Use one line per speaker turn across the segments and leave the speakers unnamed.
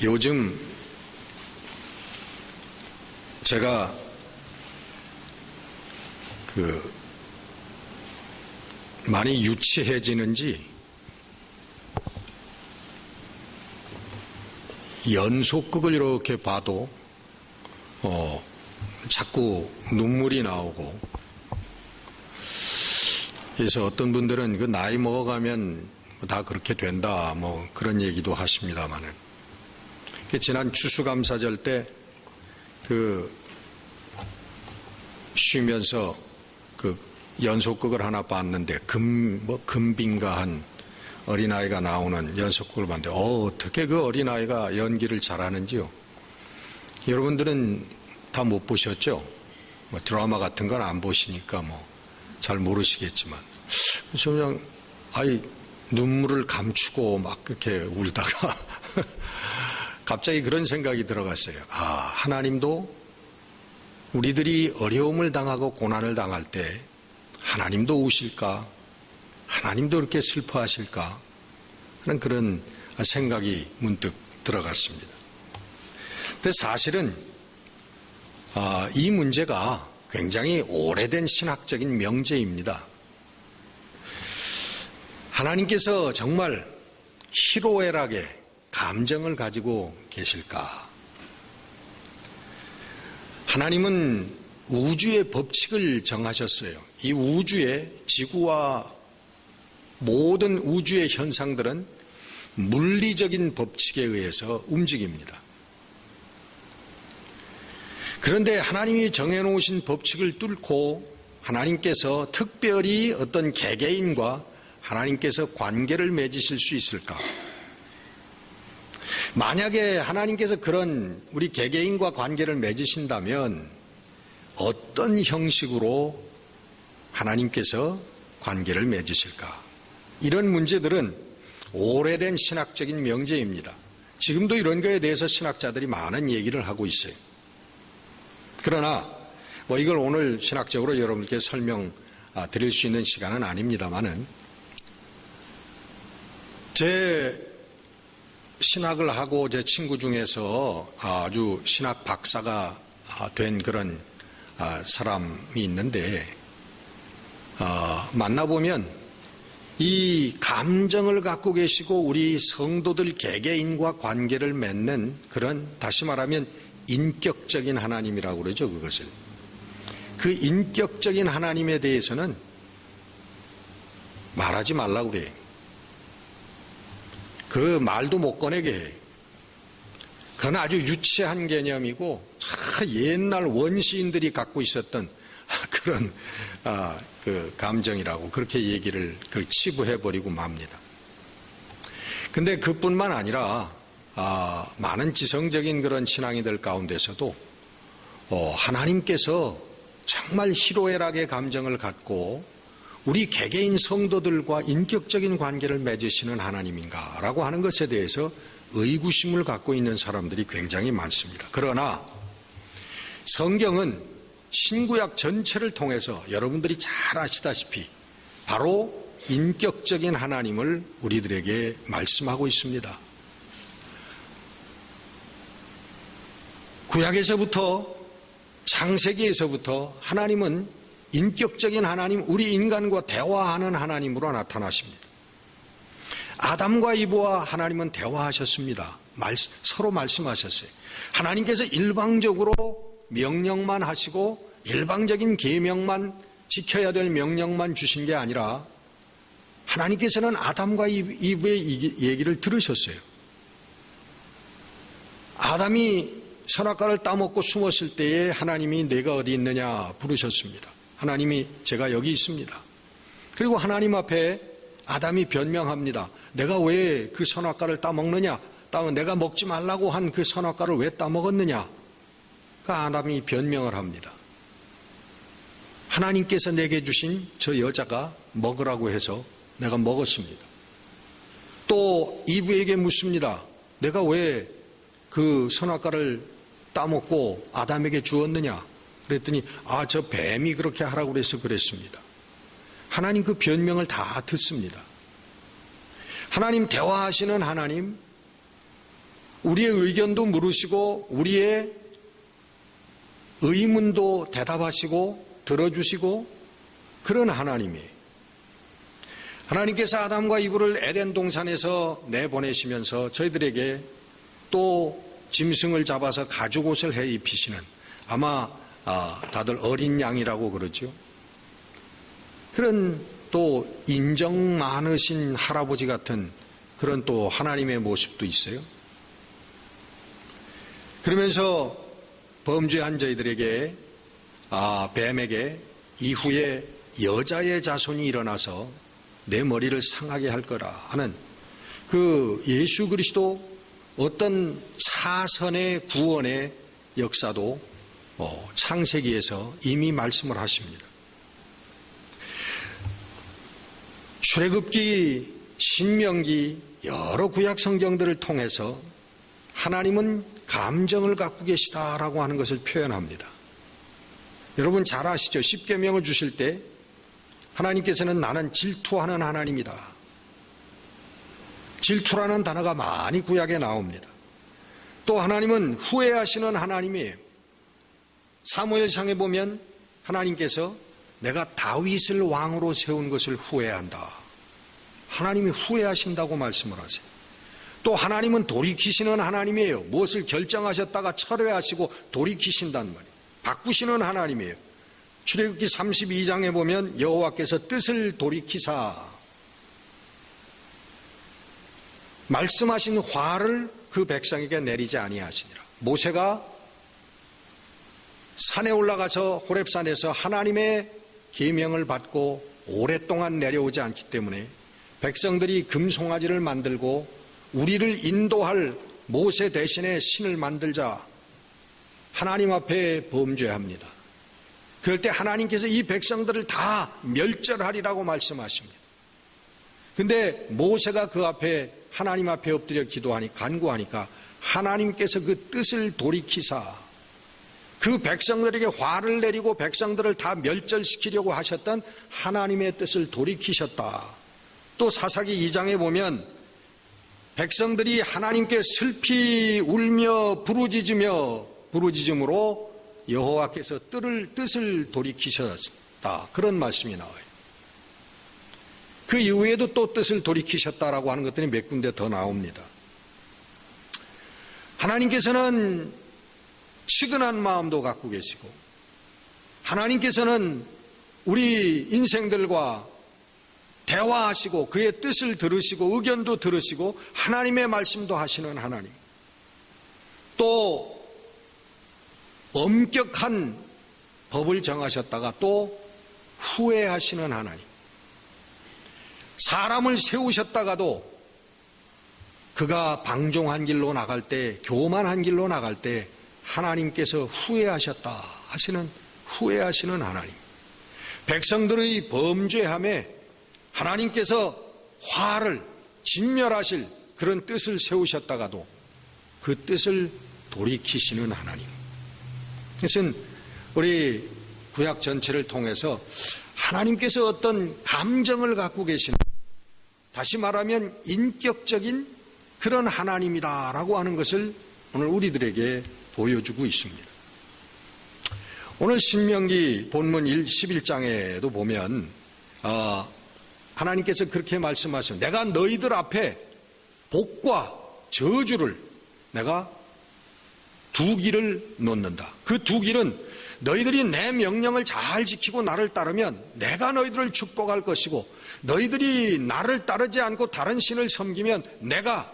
요즘 제가 많이 유치해지는지 연속극을 이렇게 봐도 자꾸 눈물이 나오고, 그래서 어떤 분들은 그 나이 먹어가면 다 그렇게 된다 뭐 그런 얘기도 하십니다만은, 지난 추수감사절 때 쉬면서 연속극을 하나 봤는데 금빈가 한 어린아이가 나오는 연속극을 봤는데 어떻게 그 어린아이가 연기를 잘하는지요. 여러분들은 다 못 보셨죠? 드라마 같은 건 안 보시니까 잘 모르시겠지만, 그냥 눈물을 감추고 막 그렇게 울다가 갑자기 그런 생각이 들어갔어요. 하나님도 우리들이 어려움을 당하고 고난을 당할 때 하나님도 우실까? 하나님도 이렇게 슬퍼하실까? 하는 그런 생각이 문득 들어갔습니다. 근데 사실은 이 문제가 굉장히 오래된 신학적인 명제입니다. 하나님께서 정말 희로애락의 감정을 가지고 계실까? 하나님은 우주의 법칙을 정하셨어요. 이 우주의 지구와 모든 우주의 현상들은 물리적인 법칙에 의해서 움직입니다. 그런데 하나님이 정해놓으신 법칙을 뚫고 하나님께서 특별히 어떤 개개인과 하나님께서 관계를 맺으실 수 있을까? 만약에 하나님께서 그런 우리 개개인과 관계를 맺으신다면 어떤 형식으로 하나님께서 관계를 맺으실까? 이런 문제들은 오래된 신학적인 명제입니다. 지금도 이런 거에 대해서 신학자들이 많은 얘기를 하고 있어요. 그러나 이걸 오늘 신학적으로 여러분께 설명 드릴 수 있는 시간은 아닙니다만은, 제 신학을 하고 제 친구 중에서 아주 신학 박사가 된 그런 사람이 있는데, 만나보면 이 감정을 갖고 계시고 우리 성도들 개개인과 관계를 맺는 그런, 다시 말하면 인격적인 하나님이라고 그러죠. 그것을, 그 인격적인 하나님에 대해서는 말하지 말라고 그래요. 그 말도 못 꺼내게 해요. 그건 아주 유치한 개념이고 옛날 원시인들이 갖고 있었던 그런 그 감정이라고 그렇게 얘기를 치부해버리고 맙니다. 근데 그뿐만 아니라 많은 지성적인 그런 신앙이들 가운데서도 하나님께서 정말 희로애락의 감정을 갖고 우리 개개인 성도들과 인격적인 관계를 맺으시는 하나님인가라고 하는 것에 대해서 의구심을 갖고 있는 사람들이 굉장히 많습니다. 그러나 성경은 신구약 전체를 통해서 여러분들이 잘 아시다시피 바로 인격적인 하나님을 우리들에게 말씀하고 있습니다. 구약에서부터 창세기에서부터 하나님은 인격적인 하나님, 우리 인간과 대화하는 하나님으로 나타나십니다. 아담과 이브와 하나님은 대화하셨습니다. 서로 말씀하셨어요. 하나님께서 일방적으로 명령만 하시고 일방적인 계명만 지켜야 될 명령만 주신 게 아니라 하나님께서는 아담과 이브의 얘기를 들으셨어요. 아담이 선악과를 따먹고 숨었을 때에 하나님이 내가 어디 있느냐 부르셨습니다. 하나님이 제가 여기 있습니다. 그리고 하나님 앞에 아담이 변명합니다. 내가 왜 그 선악과를 따먹느냐? 내가 먹지 말라고 한 그 선악과를 왜 따먹었느냐? 그 아담이 변명을 합니다. 하나님께서 내게 주신 저 여자가 먹으라고 해서 내가 먹었습니다. 또 이브에게 묻습니다. 내가 왜 그 선악과를 따먹고 아담에게 주었느냐? 그랬더니 저 뱀이 그렇게 하라고 그래서 그랬습니다. 하나님 그 변명을 다 듣습니다. 하나님 대화하시는 하나님, 우리의 의견도 물으시고 우리의 의문도 대답하시고 들어주시고 그런 하나님이에요. 하나님께서 아담과 이브를 에덴 동산에서 내보내시면서 저희들에게 또 짐승을 잡아서 가죽옷을 해 입히시는, 아마 다들 어린 양이라고 그러죠. 그런 또 인정 많으신 할아버지 같은 그런 또 하나님의 모습도 있어요. 그러면서 범죄한 저희들에게, 뱀에게 이후에 여자의 자손이 일어나서 내 머리를 상하게 할 거라 하는 그 예수 그리스도 어떤 사선의 구원의 역사도 창세기에서 이미 말씀을 하십니다. 출애굽기, 신명기 여러 구약 성경들을 통해서 하나님은 감정을 갖고 계시다라고 하는 것을 표현합니다. 여러분 잘 아시죠? 십계명을 주실 때 하나님께서는 나는 질투하는 하나님이다. 질투라는 단어가 많이 구약에 나옵니다. 또 하나님은 후회하시는 하나님이에요. 사무엘상에 보면 하나님께서 내가 다윗을 왕으로 세운 것을 후회한다. 하나님이 후회하신다고 말씀을 하세요. 또 하나님은 돌이키시는 하나님이에요. 무엇을 결정하셨다가 철회하시고 돌이키신단 말이에요. 바꾸시는 하나님이에요. 출애굽기 32장에 보면 여호와께서 뜻을 돌이키사 말씀하신 화를 그 백성에게 내리지 아니하시니라. 모세가 산에 올라가서 호렙산에서 하나님의 계명을 받고 오랫동안 내려오지 않기 때문에 백성들이 금송아지를 만들고 우리를 인도할 모세 대신에 신을 만들자 하나님 앞에 범죄합니다. 그럴 때 하나님께서 이 백성들을 다 멸절하리라고 말씀하십니다. 근데 모세가 그 앞에 하나님 앞에 엎드려 간구하니까 하나님께서 그 뜻을 돌이키사 그 백성들에게 화를 내리고 백성들을 다 멸절시키려고 하셨던 하나님의 뜻을 돌이키셨다. 또 사사기 2장에 보면 백성들이 하나님께 슬피 울며 부르짖음으로 여호와께서 뜻을 돌이키셨다. 그런 말씀이 나와요. 그 이후에도 또 뜻을 돌이키셨다라고 하는 것들이 몇 군데 더 나옵니다. 하나님께서는 측은한 마음도 갖고 계시고 하나님께서는 우리 인생들과 대화하시고 그의 뜻을 들으시고 의견도 들으시고 하나님의 말씀도 하시는 하나님, 또 엄격한 법을 정하셨다가 또 후회하시는 하나님, 사람을 세우셨다가도 그가 방종한 길로 나갈 때, 교만한 길로 나갈 때 하나님께서 후회하셨다 하시는 후회하시는 하나님, 백성들의 범죄함에 하나님께서 화를 진멸하실 그런 뜻을 세우셨다가도 그 뜻을 돌이키시는 하나님. 그것은 우리 구약 전체를 통해서 하나님께서 어떤 감정을 갖고 계시는, 다시 말하면 인격적인 그런 하나님이다라고 하는 것을 오늘 우리들에게 보여주고 있습니다. 오늘 신명기 본문 11장에도 보면 하나님께서 그렇게 말씀하십니다. 내가 너희들 앞에 복과 저주를 내가 두 길을 놓는다. 그 두 길은 너희들이 내 명령을 잘 지키고 나를 따르면 내가 너희들을 축복할 것이고, 너희들이 나를 따르지 않고 다른 신을 섬기면 내가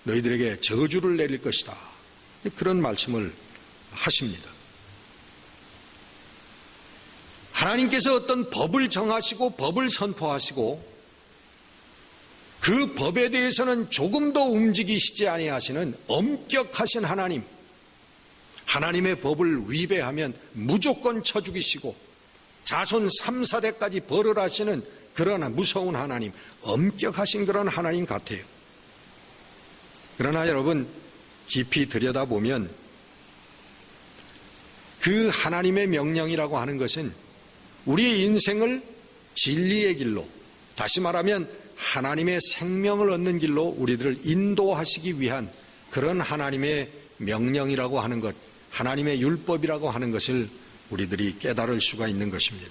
너희들에게 저주를 내릴 것이다. 그런 말씀을 하십니다. 하나님께서 어떤 법을 정하시고 법을 선포하시고 그 법에 대해서는 조금도 움직이시지 아니하시는 엄격하신 하나님, 하나님의 법을 위배하면 무조건 쳐 죽이시고 자손 3, 4대까지 벌을 하시는 그런 무서운 하나님, 엄격하신 그런 하나님 같아요. 그러나 여러분 깊이 들여다보면 그 하나님의 명령이라고 하는 것은 우리의 인생을 진리의 길로, 다시 말하면 하나님의 생명을 얻는 길로 우리들을 인도하시기 위한 그런 하나님의 명령이라고 하는 것, 하나님의 율법이라고 하는 것을 우리들이 깨달을 수가 있는 것입니다.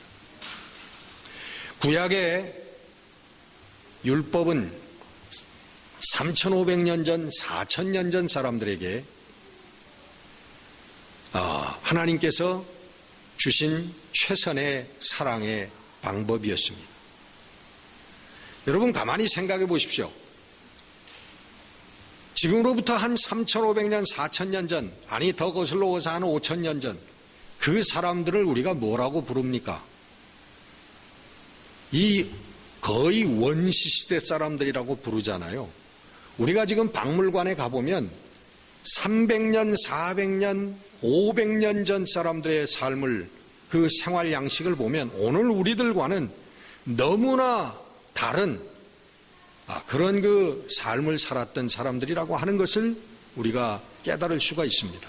구약의 율법은 3,500년 전, 4,000년 전 사람들에게 하나님께서 주신 최선의 사랑의 방법이었습니다. 여러분 가만히 생각해 보십시오. 지금으로부터 한 3,500년, 4,000년 전, 아니 더 거슬러 오서 한 5,000년 전, 그 사람들을 우리가 뭐라고 부릅니까? 이 거의 원시시대 사람들이라고 부르잖아요. 우리가 지금 박물관에 가보면 300년, 400년, 500년 전 사람들의 삶을, 그 생활 양식을 보면 오늘 우리들과는 너무나 다른 그런 그 삶을 살았던 사람들이라고 하는 것을 우리가 깨달을 수가 있습니다.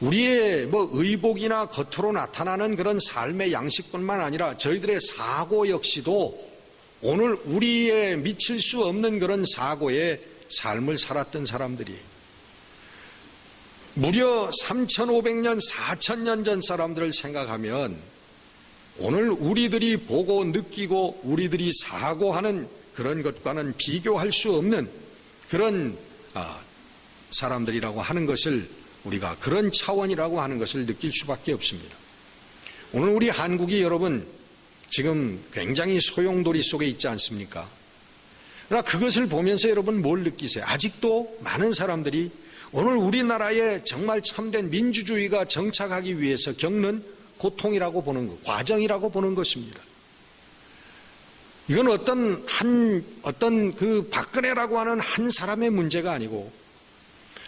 우리의 의복이나 겉으로 나타나는 그런 삶의 양식뿐만 아니라 저희들의 사고 역시도 오늘 우리의 미칠 수 없는 그런 사고의 삶을 살았던 사람들이에요. 무려 3,500년, 4,000년 전 사람들을 생각하면 오늘 우리들이 보고 느끼고 우리들이 사고하는 그런 것과는 비교할 수 없는 그런 사람들이라고 하는 것을 우리가 그런 차원이라고 하는 것을 느낄 수밖에 없습니다. 오늘 우리 한국이 여러분 지금 굉장히 소용돌이 속에 있지 않습니까? 그러나 그것을 보면서 여러분 뭘 느끼세요? 아직도 많은 사람들이 오늘 우리나라에 정말 참된 민주주의가 정착하기 위해서 겪는 고통이라고 보는 것, 과정이라고 보는 것입니다. 이건 어떤 그 박근혜라고 하는 한 사람의 문제가 아니고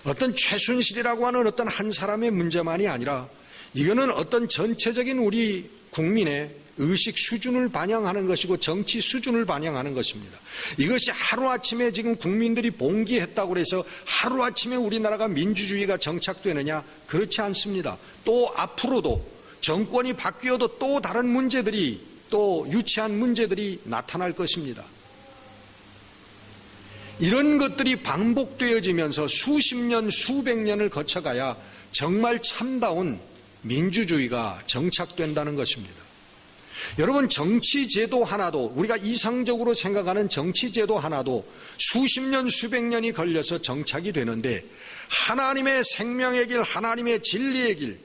어떤 최순실이라고 하는 어떤 한 사람의 문제만이 아니라 이거는 어떤 전체적인 우리 국민의 의식 수준을 반영하는 것이고 정치 수준을 반영하는 것입니다. 이것이 하루아침에 지금 국민들이 봉기했다고 해서 하루아침에 우리나라가 민주주의가 정착되느냐? 그렇지 않습니다. 또 앞으로도 정권이 바뀌어도 또 다른 문제들이, 또 유치한 문제들이 나타날 것입니다. 이런 것들이 반복되어지면서 수십 년, 수백 년을 거쳐가야 정말 참다운 민주주의가 정착된다는 것입니다. 여러분, 정치제도 하나도, 우리가 이상적으로 생각하는 정치제도 하나도 수십 년, 수백 년이 걸려서 정착이 되는데 하나님의 생명의 길, 하나님의 진리의 길,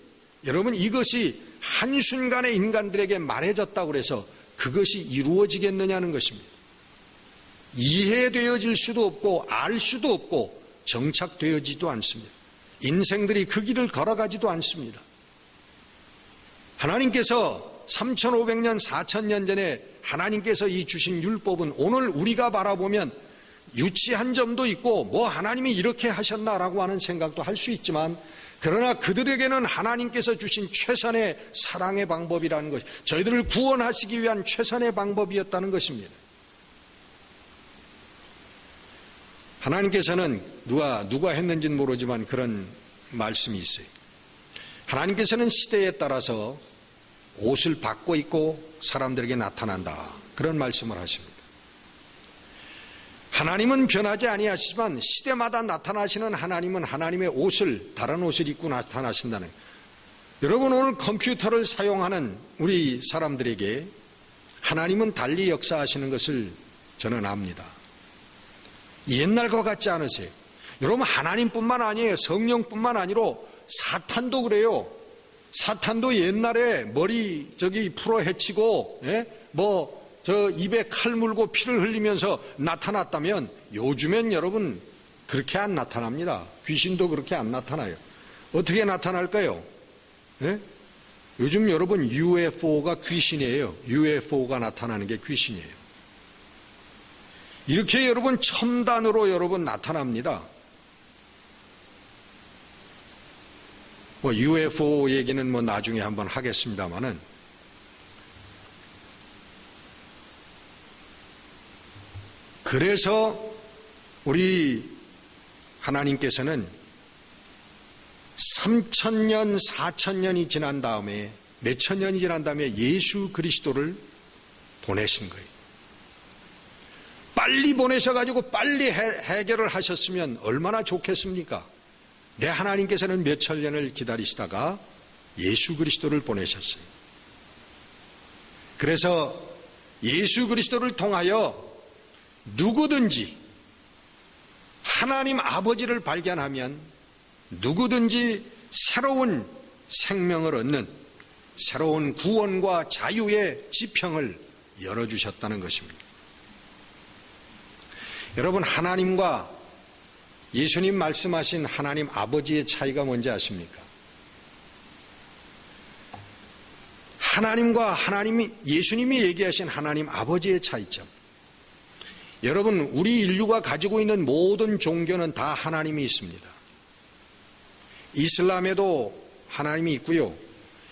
여러분 이것이 한순간에 인간들에게 말해졌다고 해서 그것이 이루어지겠느냐는 것입니다. 이해되어질 수도 없고 알 수도 없고 정착되어지도 않습니다. 인생들이 그 길을 걸어가지도 않습니다. 하나님께서 3,500년, 4,000년 전에 하나님께서 이 주신 율법은 오늘 우리가 바라보면 유치한 점도 있고 하나님이 이렇게 하셨나라고 하는 생각도 할 수 있지만 그러나 그들에게는 하나님께서 주신 최선의 사랑의 방법이라는 것, 저희들을 구원하시기 위한 최선의 방법이었다는 것입니다. 하나님께서는 누가 했는지는 모르지만 그런 말씀이 있어요. 하나님께서는 시대에 따라서 옷을 바꿔 입고 사람들에게 나타난다. 그런 말씀을 하십니다. 하나님은 변하지 아니하시지만 시대마다 나타나시는 하나님은 하나님의 옷을, 다른 옷을 입고 나타나신다는 거예요. 여러분, 오늘 컴퓨터를 사용하는 우리 사람들에게 하나님은 달리 역사하시는 것을 저는 압니다. 옛날과 같지 않으세요? 여러분, 하나님뿐만 아니에요. 성령뿐만 아니라 사탄도 그래요. 사탄도 옛날에 머리 풀어 헤치고 입에 칼 물고 피를 흘리면서 나타났다면 요즘엔 여러분 그렇게 안 나타납니다. 귀신도 그렇게 안 나타나요. 어떻게 나타날까요? 요즘 여러분 UFO가 귀신이에요. UFO가 나타나는 게 귀신이에요. 이렇게 여러분 첨단으로 여러분 나타납니다. UFO 얘기는 나중에 한번 하겠습니다만은 그래서 우리 하나님께서는 3,000년, 4,000년이 지난 다음에 몇천 년이 지난 다음에 예수 그리스도를 보내신 거예요. 빨리 보내셔가지고 빨리 해결을 하셨으면 얼마나 좋겠습니까? 내 하나님께서는 몇천 년을 기다리시다가 예수 그리스도를 보내셨어요. 그래서 예수 그리스도를 통하여 누구든지 하나님 아버지를 발견하면 누구든지 새로운 생명을 얻는 새로운 구원과 자유의 지평을 열어주셨다는 것입니다. 여러분, 하나님과 예수님 말씀하신 하나님 아버지의 차이가 뭔지 아십니까? 하나님과 예수님이 얘기하신 하나님 아버지의 차이점. 여러분, 우리 인류가 가지고 있는 모든 종교는 다 하나님이 있습니다. 이슬람에도 하나님이 있고요.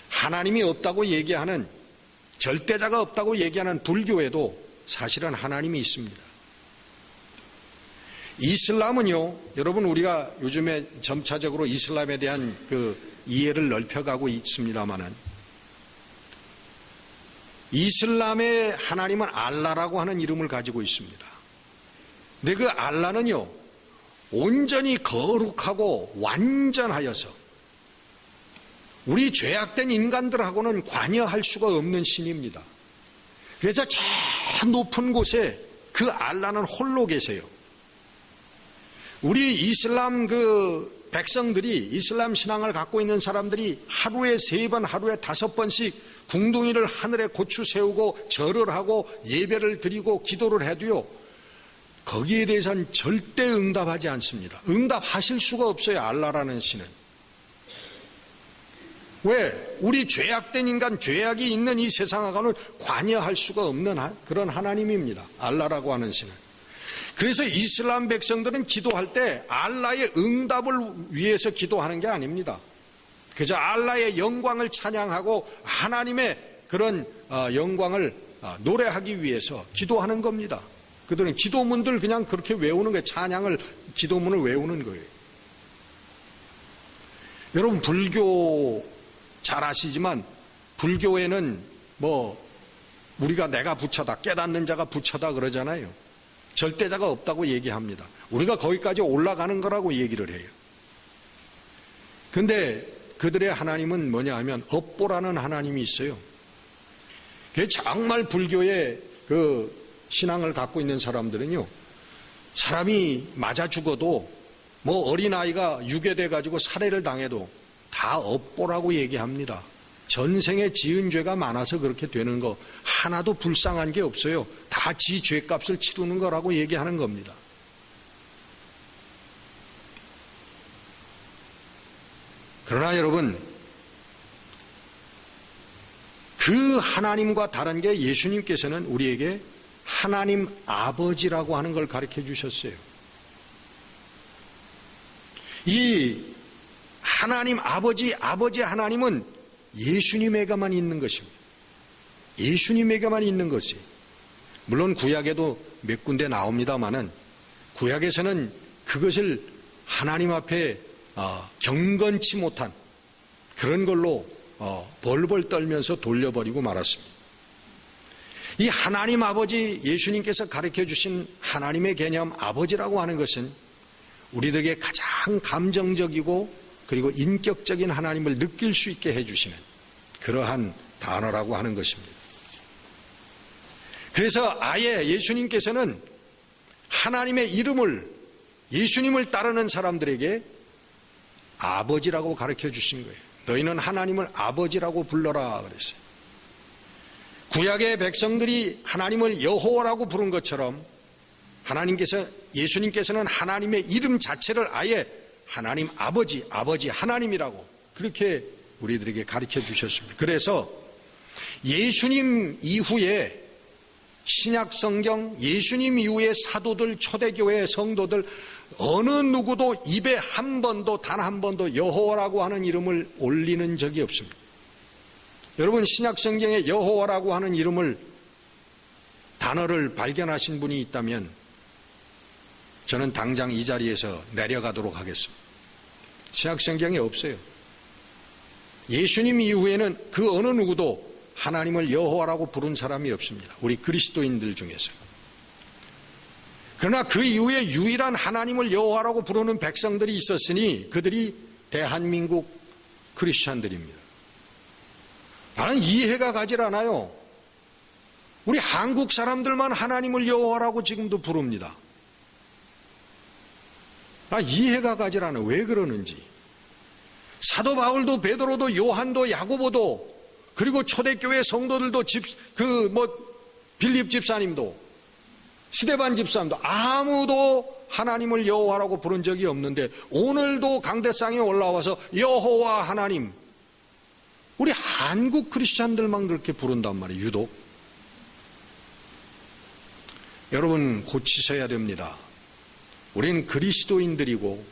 하나님이 없다고 얘기하는, 절대자가 없다고 얘기하는 불교에도 사실은 하나님이 있습니다. 이슬람은요, 여러분, 우리가 요즘에 점차적으로 이슬람에 대한 그 이해를 넓혀가고 있습니다만은, 이슬람의 하나님은 알라라고 하는 이름을 가지고 있습니다. 근데 그 알라는요, 온전히 거룩하고 완전하여서 우리 죄악된 인간들하고는 관여할 수가 없는 신입니다. 그래서 저 높은 곳에 그 알라는 홀로 계세요. 우리 이슬람 그 백성들이, 이슬람 신앙을 갖고 있는 사람들이 하루에 3번, 하루에 5번씩 궁둥이를 하늘에 고추 세우고 절을 하고 예배를 드리고 기도를 해도요, 거기에 대해서는 절대 응답하지 않습니다. 응답하실 수가 없어요, 알라라는 신은. 왜? 우리 죄악된 인간, 죄악이 있는 이 세상하고는 관여할 수가 없는 그런 하나님입니다, 알라라고 하는 신은. 그래서 이슬람 백성들은 기도할 때 알라의 응답을 위해서 기도하는 게 아닙니다. 그저 알라의 영광을 찬양하고 하나님의 그런 영광을 노래하기 위해서 기도하는 겁니다. 그들은 기도문들 그냥 그렇게 외우는 거예요. 찬양을, 기도문을 외우는 거예요. 여러분, 불교 잘 아시지만 불교에는 우리가 내가 부처다, 깨닫는 자가 부처다 그러잖아요. 절대자가 없다고 얘기합니다. 우리가 거기까지 올라가는 거라고 얘기를 해요. 근데 그들의 하나님은 뭐냐 하면 업보라는 하나님이 있어요. 그게 정말 불교의 그 신앙을 갖고 있는 사람들은요, 사람이 맞아 죽어도 어린아이가 유괴돼 가지고 살해를 당해도 다 업보라고 얘기합니다. 전생에 지은 죄가 많아서 그렇게 되는 거 하나도 불쌍한 게 없어요. 다 지 죄값을 치르는 거라고 얘기하는 겁니다. 그러나 여러분, 그 하나님과 다른 게 예수님께서는 우리에게 하나님 아버지라고 하는 걸 가르쳐 주셨어요. 이 하나님 아버지 하나님은 예수님에게만 있는 것입니다. 예수님에게만 있는 것이. 물론 구약에도 몇 군데 나옵니다마는 구약에서는 그것을 하나님 앞에 경건치 못한 그런 걸로 벌벌 떨면서 돌려버리고 말았습니다. 이 하나님 아버지, 예수님께서 가르쳐 주신 하나님의 개념 아버지라고 하는 것은 우리들에게 가장 감정적이고 그리고 인격적인 하나님을 느낄 수 있게 해주시는 그러한 단어라고 하는 것입니다. 그래서 아예 예수님께서는 하나님의 이름을, 예수님을 따르는 사람들에게 아버지라고 가르쳐 주신 거예요. 너희는 하나님을 아버지라고 불러라 그랬어요. 구약의 백성들이 하나님을 여호와라고 부른 것처럼 예수님께서는 하나님의 이름 자체를 아예 하나님 아버지 하나님이라고 그렇게 우리들에게 가르쳐 주셨습니다. 그래서 예수님 이후에 신약 성경, 예수님 이후의 사도들, 초대교회 성도들 어느 누구도 입에 단 한 번도 여호와라고 하는 이름을 올리는 적이 없습니다. 여러분, 신약 성경에 여호와라고 하는 단어를 발견하신 분이 있다면 저는 당장 이 자리에서 내려가도록 하겠습니다. 신약 성경에 없어요. 예수님 이후에는 그 어느 누구도 하나님을 여호와라고 부른 사람이 없습니다. 우리 그리스도인들 중에서. 그러나 그 이후에 유일한 하나님을 여호와라고 부르는 백성들이 있었으니 그들이 대한민국 크리스찬들입니다. 나는 이해가 가질 않아요. 우리 한국 사람들만 하나님을 여호와라고 지금도 부릅니다. 나 이해가 가질 않아요. 왜 그러는지. 사도 바울도 베드로도 요한도 야고보도 그리고 초대교회 성도들도 빌립 집사님도 스데반 집사님도 아무도 하나님을 여호와라고 부른 적이 없는데 오늘도 강대상에 올라와서 여호와 하나님, 우리 한국 크리스찬들만 그렇게 부른단 말이에요. 유독. 여러분 고치셔야 됩니다. 우리는 그리스도인들이고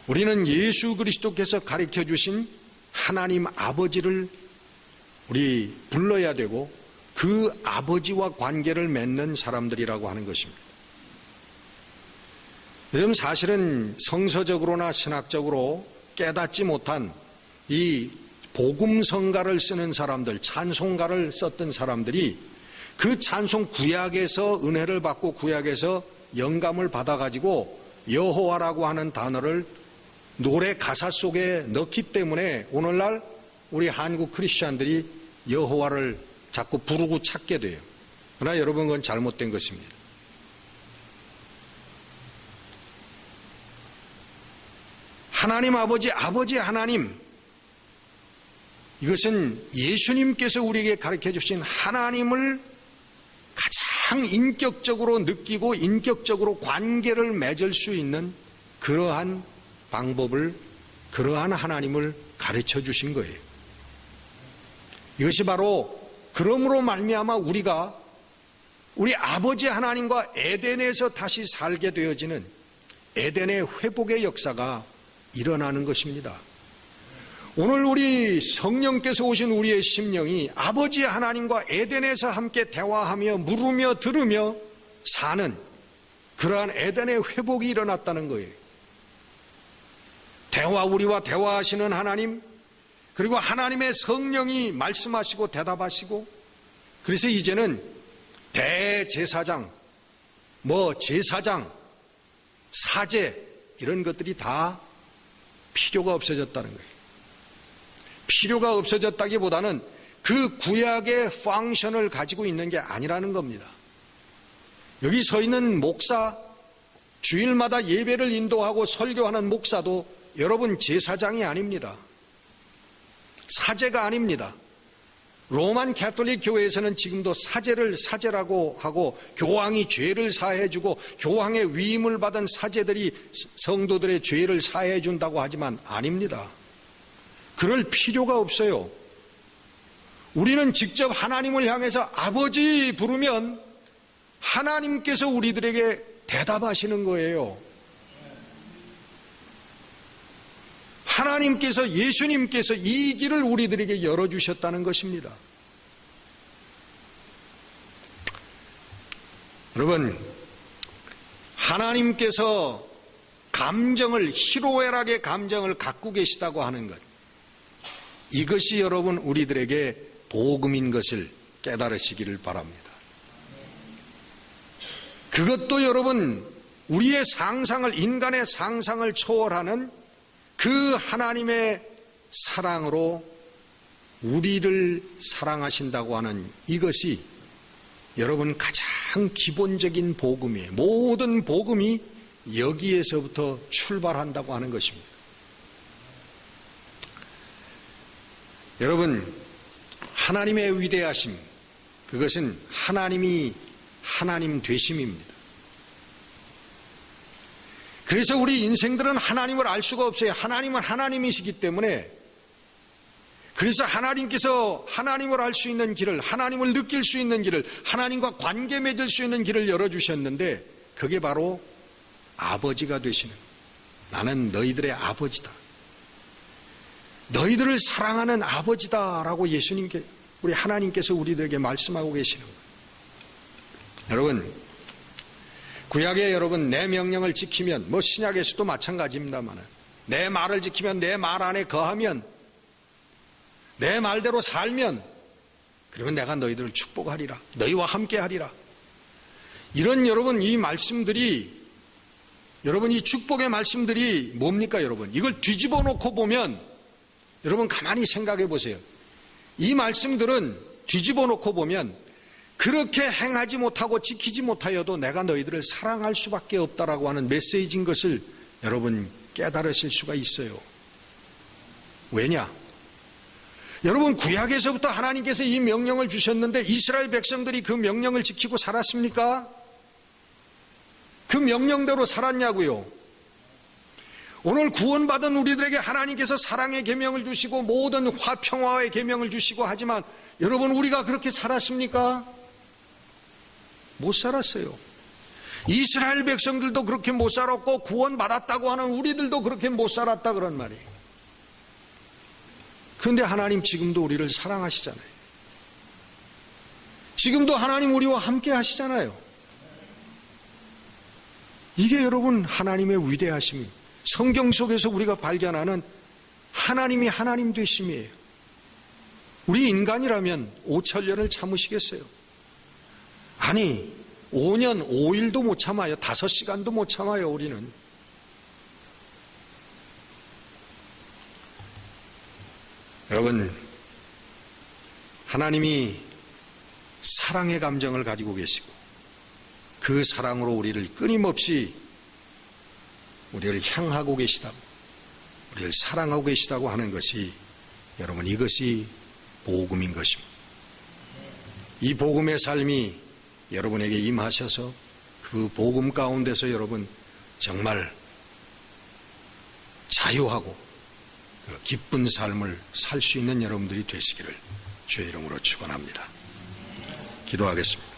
우리는 예수 그리스도께서 가르쳐 주신 하나님 아버지를 우리 불러야 되고 그 아버지와 관계를 맺는 사람들이라고 하는 것입니다. 요즘 사실은 성서적으로나 신학적으로 깨닫지 못한 이 복음성가를 쓰는 사람들, 찬송가를 썼던 사람들이 그 찬송 구약에서 은혜를 받고 구약에서 영감을 받아가지고 여호와라고 하는 단어를 노래 가사 속에 넣기 때문에 오늘날 우리 한국 크리스찬들이 여호와를 자꾸 부르고 찾게 돼요. 그러나 여러분 그건 잘못된 것입니다. 하나님 아버지, 아버지 하나님, 이것은 예수님께서 우리에게 가르쳐 주신 하나님을 가장 인격적으로 느끼고 인격적으로 관계를 맺을 수 있는 그러한 방법을, 그러한 하나님을 가르쳐 주신 거예요. 이것이 바로 그러므로 말미암아 우리가 우리 아버지 하나님과 에덴에서 다시 살게 되어지는 에덴의 회복의 역사가 일어나는 것입니다. 오늘 우리 성령께서 오신 우리의 심령이 아버지 하나님과 에덴에서 함께 대화하며 물으며 들으며 사는 그러한 에덴의 회복이 일어났다는 거예요. 우리와 대화하시는 하나님, 그리고 하나님의 성령이 말씀하시고 대답하시고, 그래서 이제는 대제사장, 제사장, 사제 이런 것들이 다 필요가 없어졌다는 거예요. 필요가 없어졌다기보다는 그 구약의 펑션을 가지고 있는 게 아니라는 겁니다. 여기 서 있는 목사, 주일마다 예배를 인도하고 설교하는 목사도 여러분 제사장이 아닙니다. 사제가 아닙니다. 로만 가톨릭 교회에서는 지금도 사제를 사제라고 하고 교황이 죄를 사해주고 교황의 위임을 받은 사제들이 성도들의 죄를 사해준다고 하지만 아닙니다. 그럴 필요가 없어요. 우리는 직접 하나님을 향해서 아버지 부르면 하나님께서 우리들에게 대답하시는 거예요. 하나님께서, 예수님께서 이 길을 우리들에게 열어주셨다는 것입니다. 여러분, 하나님께서 감정을, 희로애락의 감정을 갖고 계시다고 하는 것, 이것이 여러분 우리들에게 복음인 것을 깨달으시기를 바랍니다. 그것도 여러분 우리의 상상을, 인간의 상상을 초월하는 그 하나님의 사랑으로 우리를 사랑하신다고 하는 이것이 여러분 가장 기본적인 복음이에요. 모든 복음이 여기에서부터 출발한다고 하는 것입니다. 여러분, 하나님의 위대하심, 그것은 하나님이 하나님 되심입니다. 그래서 우리 인생들은 하나님을 알 수가 없어요. 하나님은 하나님이시기 때문에. 그래서 하나님께서 하나님을 알 수 있는 길을, 하나님을 느낄 수 있는 길을, 하나님과 관계 맺을 수 있는 길을 열어주셨는데 그게 바로 아버지가 되시는, 나는 너희들의 아버지다, 너희들을 사랑하는 아버지다라고 예수님께, 우리 하나님께서 우리들에게 말씀하고 계시는 거예요. 여러분, 구약에 여러분 내 명령을 지키면, 신약에서도 마찬가지입니다만, 내 말을 지키면, 내 말 안에 거하면, 내 말대로 살면, 그러면 내가 너희들을 축복하리라, 너희와 함께 하리라. 이런 여러분 이 말씀들이 여러분 이 축복의 말씀들이 뭡니까 여러분? 이걸 뒤집어 놓고 보면 여러분 가만히 생각해 보세요. 이 말씀들은 뒤집어 놓고 보면 그렇게 행하지 못하고 지키지 못하여도 내가 너희들을 사랑할 수밖에 없다라고 하는 메시지인 것을 여러분 깨달으실 수가 있어요. 왜냐? 여러분 구약에서부터 하나님께서 이 명령을 주셨는데 이스라엘 백성들이 그 명령을 지키고 살았습니까? 그 명령대로 살았냐고요? 오늘 구원받은 우리들에게 하나님께서 사랑의 계명을 주시고 모든 화평화의 계명을 주시고 하지만 여러분 우리가 그렇게 살았습니까? 못 살았어요. 이스라엘 백성들도 그렇게 못 살았고 구원받았다고 하는 우리들도 그렇게 못 살았다 그런 말이에요. 그런데 하나님 지금도 우리를 사랑하시잖아요. 지금도 하나님 우리와 함께 하시잖아요. 이게 여러분 하나님의 위대하심이 성경 속에서 우리가 발견하는 하나님이 하나님 되심이에요. 우리 인간이라면 5천년을 참으시겠어요? 아니 5년 5일도 못 참아요. 5시간도 못 참아요. 우리는. 여러분 하나님이 사랑의 감정을 가지고 계시고 그 사랑으로 우리를 끊임없이 우리를 향하고 계시다고 우리를 사랑하고 계시다고 하는 것이 여러분 이것이 복음인 것입니다. 이 복음의 삶이 여러분에게 임하셔서 그 복음 가운데서 여러분 정말 자유하고 기쁜 삶을 살 수 있는 여러분들이 되시기를 주의 이름으로 축원합니다. 기도하겠습니다.